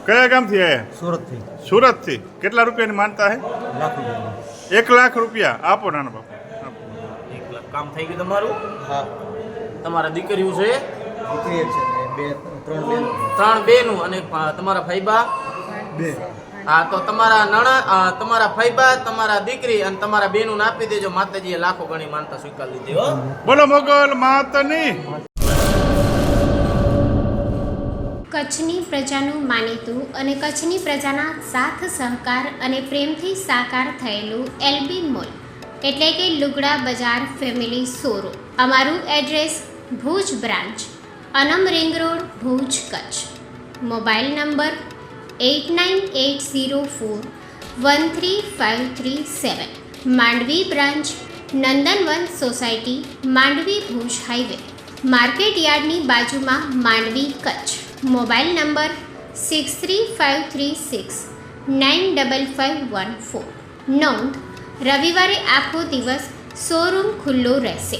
કયા ગામથી આવ્યા? સુરતથી સુરતથી. કેટલા રૂપિયાની માનતા હે? લાખ રૂપિયા. 1 લાખ રૂપિયા આપો નાના બાપુ. 1 લાખ કામ થઈ ગયું તમારું? હા, તમારા દીકરીઓ છે? દીકરી એક છે ને ત્રણ બેન. 3 બેનું અને તમારા ફઈબા? 2. હા, તો તમારા ફઈબા, તમારા દીકરી અને તમારા બેનું આપી દેજો. માતાજીએ લાખો ગણી માનતા સ્વીકાર લીધી હો. બોલો મોગલ માતની. કચ્છની પ્રજાનું માનીતું અને કચ્છની પ્રજાના સાથ સહકાર અને પ્રેમથી સાકાર થયેલું એલબી મોલ એટલે કે લુગડા બજાર ફેમિલી શોરૂમ. અમારું address Bhuj branch, Anam ring road, Bhuj, Kutch. Mobile number 8980413537. Mandvi branch, Nandanvan society, Mandvi, Bhuj highway, market યાર્ડની બાજુમાં, માંડવી, કચ્છ. Mobile number 6353695514. નોંધ: રવિવારે આખો દિવસ શોરૂમ ખુલ્લો રહેશે.